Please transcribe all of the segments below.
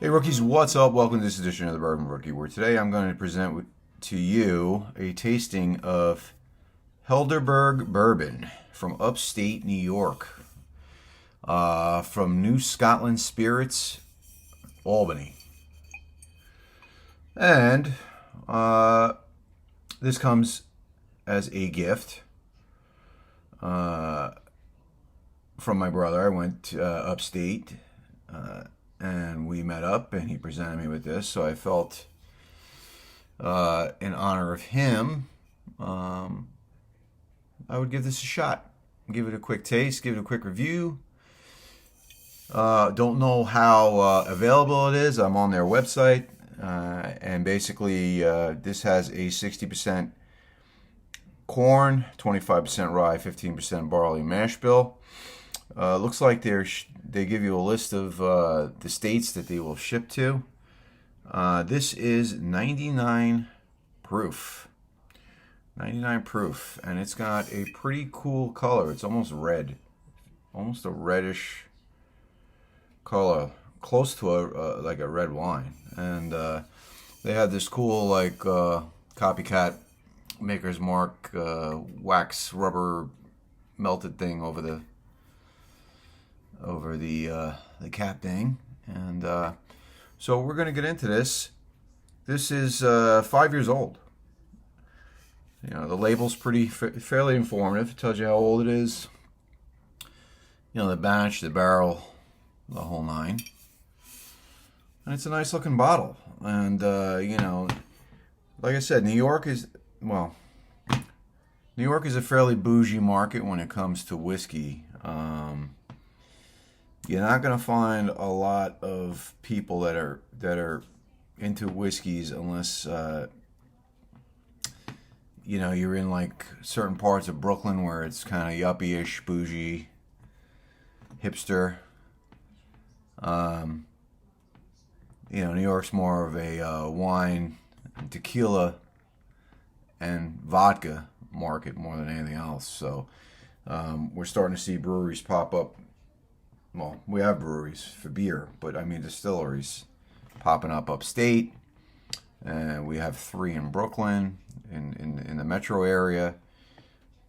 Hey rookies, what's up? Welcome to this edition of the Bourbon Rookie, where today I'm going to present to you a tasting of Helderberg Bourbon from upstate New York, from New Scotland Spirits, Albany. And this comes as a gift from my brother. I went upstate and we met up and he presented me with this, so I felt in honor of him, I would give this a shot. Give it a quick taste, give it a quick review. Don't know how available it is. I'm on their website, and basically this has a 60% corn, 25% rye, 15% barley mash bill. Looks like they give you a list of the states that they will ship to. This is 99 proof. 99 proof, and it's got a pretty cool color. It's almost red, almost a reddish color, close to a like a red wine. And they have this cool like copycat Maker's Mark wax rubber melted thing over the cap thing. And so we're going to get into this. This is 5 years old. You know, the label's fairly informative. It tells you how old it is, you know, the batch, the barrel, the whole nine. And it's a nice looking bottle. And you know, like I said, New York is a fairly bougie market when it comes to whiskey. You're not going to find a lot of people that are into whiskeys unless you know, you're in like certain parts of Brooklyn where it's kind of yuppie-ish, bougie, hipster. You know, New York's more of a wine, tequila, and vodka market more than anything else. So we're starting to see breweries pop up. Well, we have breweries for beer, but I mean distilleries popping up upstate. And we have 3 in Brooklyn, in the metro area.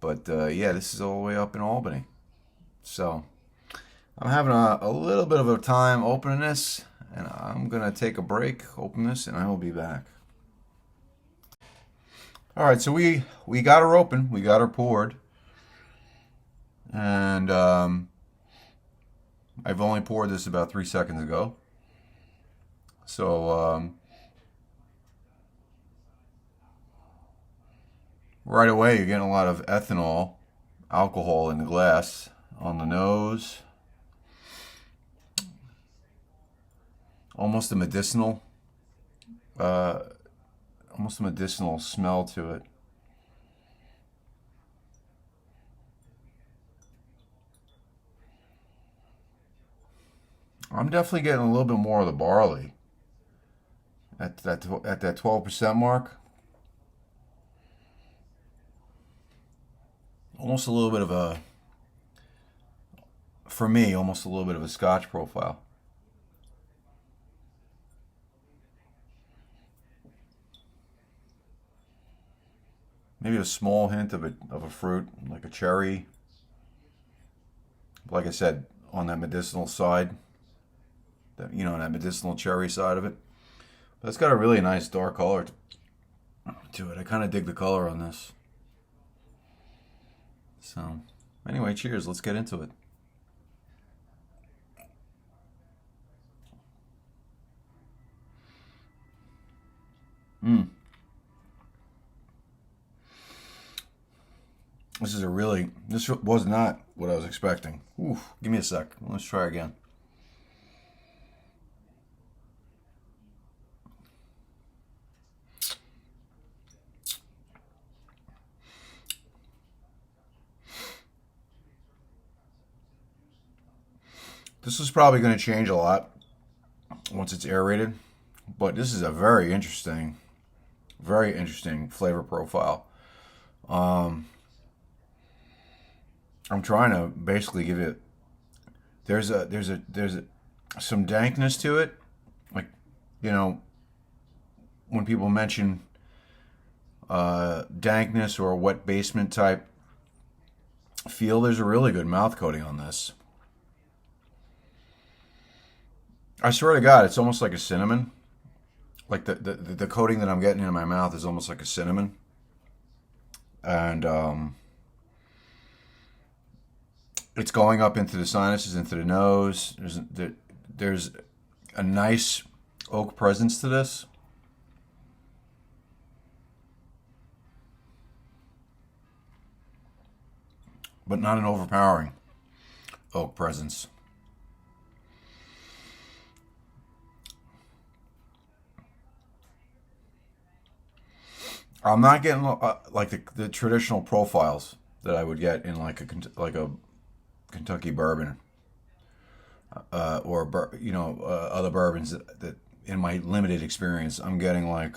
But yeah, this is all the way up in Albany. So I'm having a little bit of a time opening this, and I'm going to take a break, open this, and I will be back. All right, so we got her open, we got her poured. And I've only poured this about 3 seconds ago. So right away you're getting a lot of ethanol, alcohol in the glass on the nose. Almost a medicinal smell to it. I'm definitely getting a little bit more of the barley at that 12% mark. Almost a little bit of a, for me, almost a little bit of a Scotch profile. Maybe a small hint of a fruit, like a cherry. Like I said, on that medicinal side. You know, that medicinal cherry side of it. But it's got a really nice dark color to it. I kind of dig the color on this. So, anyway, cheers. Let's get into it. This was not what I was expecting. Oof, give me a sec. Let's try again. This is probably going to change a lot once it's aerated, but this is a very interesting flavor profile. I'm trying to basically give it. There's some dankness to it, like you know, when people mention dankness or wet basement type feel, there's a really good mouth coating on this. I swear to God, it's almost like a cinnamon. Like the coating that I'm getting in my mouth is almost like a cinnamon. And it's going up into the sinuses, into the nose. There's a nice oak presence to this. But not an overpowering oak presence. I'm not getting like the traditional profiles that I would get in like a Kentucky bourbon or other bourbons that in my limited experience I'm getting like,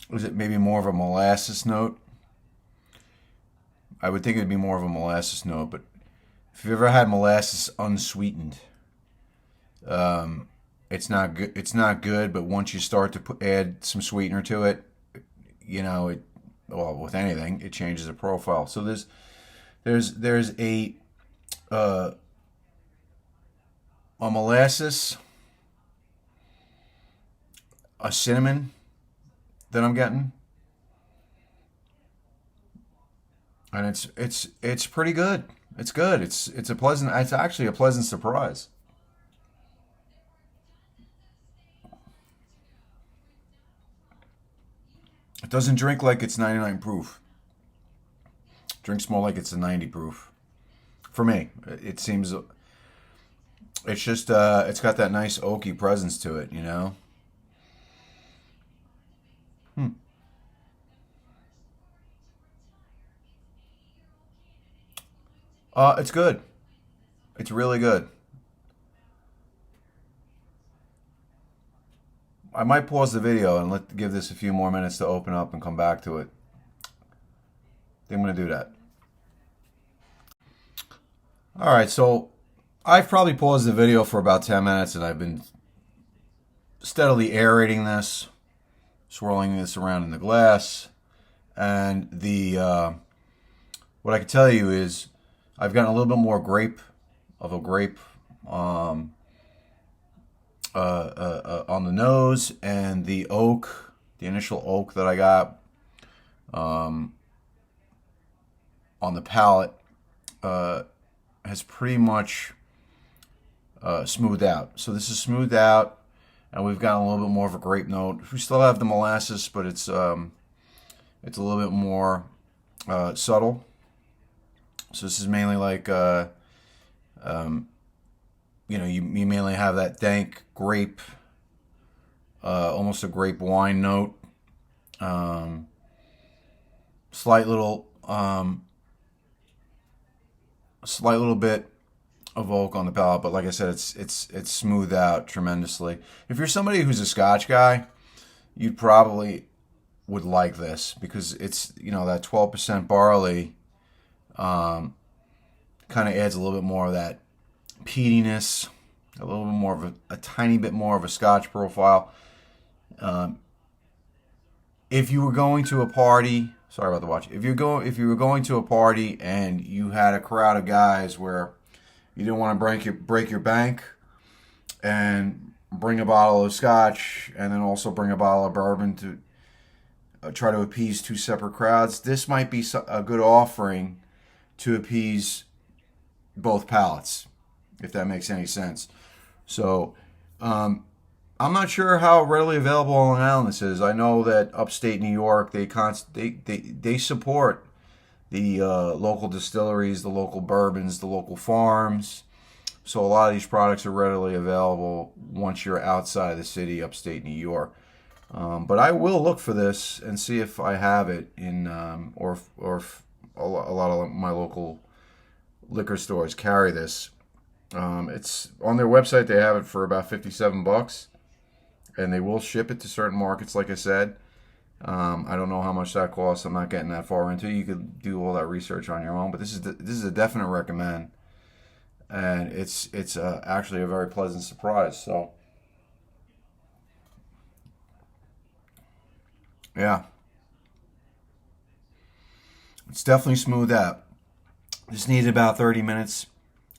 was it maybe more of a molasses note? I would think it would be more of a molasses note, but if you've ever had molasses unsweetened, it's not good. It's not good, but once you start to add some sweetener to it, well, with anything, it changes the profile. So there's a molasses, a cinnamon that I'm getting, and it's pretty good. It's good. It's actually a pleasant surprise. It doesn't drink like it's 99 proof. It drinks more like it's a 90 proof. For me, it seems it's just it's got that nice oaky presence to it, you know. It's good. It's really good. I might pause the video and give this a few more minutes to open up and come back to it. I think I'm gonna do that. All right, so I've probably paused the video for about 10 minutes and I've been steadily aerating this, swirling this around in the glass, and what I can tell you is I've gotten a little bit more grape on the nose, and the initial oak that I got on the palate has pretty much smoothed out. So this is smoothed out, and we've got a little bit more of a grape note. We still have the molasses, but it's a little bit more subtle. So this is mainly like you mainly have that dank grape, almost a grape wine note, slight little bit of oak on the palate, but like I said, it's smoothed out tremendously. If you're somebody who's a Scotch guy, you probably would like this because it's that 12% barley kind of adds a little bit more of that peatiness, a little bit more of a tiny bit more of a Scotch profile. If you were going to a party, sorry about the watch. If you were going to a party and you had a crowd of guys where you didn't want to break your bank and bring a bottle of Scotch and then also bring a bottle of bourbon to try to appease two separate crowds, this might be a good offering to appease both palates, if that makes any sense. So I'm not sure how readily available on Long Island this is. I know that upstate New York, they support the local distilleries, the local bourbons, the local farms. So a lot of these products are readily available once you're outside the city, upstate New York. But I will look for this and see if I have it in, or if a lot of my local liquor stores carry this. It's on their website. They have it for about $57, and they will ship it to certain markets. Like I said, I don't know how much that costs. I'm not getting that far into it. You could do all that research on your own, but this is a definite recommend. and it's actually a very pleasant surprise. So yeah, it's definitely smoothed out. Just needed about 30 minutes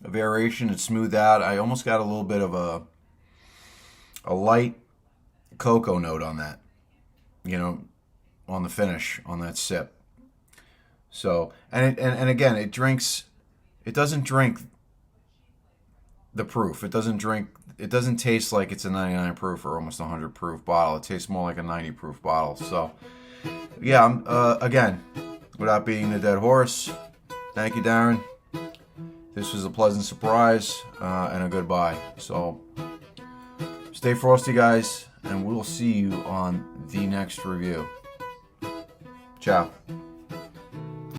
of aeration. It's smoothed out. I almost got a little bit of a light cocoa note on that, you know, on the finish, on that sip. So, and again, it doesn't drink the proof. It doesn't taste like it's a 99 proof or almost 100 proof bottle. It tastes more like a 90 proof bottle. So, yeah, again, without beating the dead horse, thank you, Darren. This was a pleasant surprise and a goodbye. So, stay frosty, guys, and we'll see you on the next review. Ciao.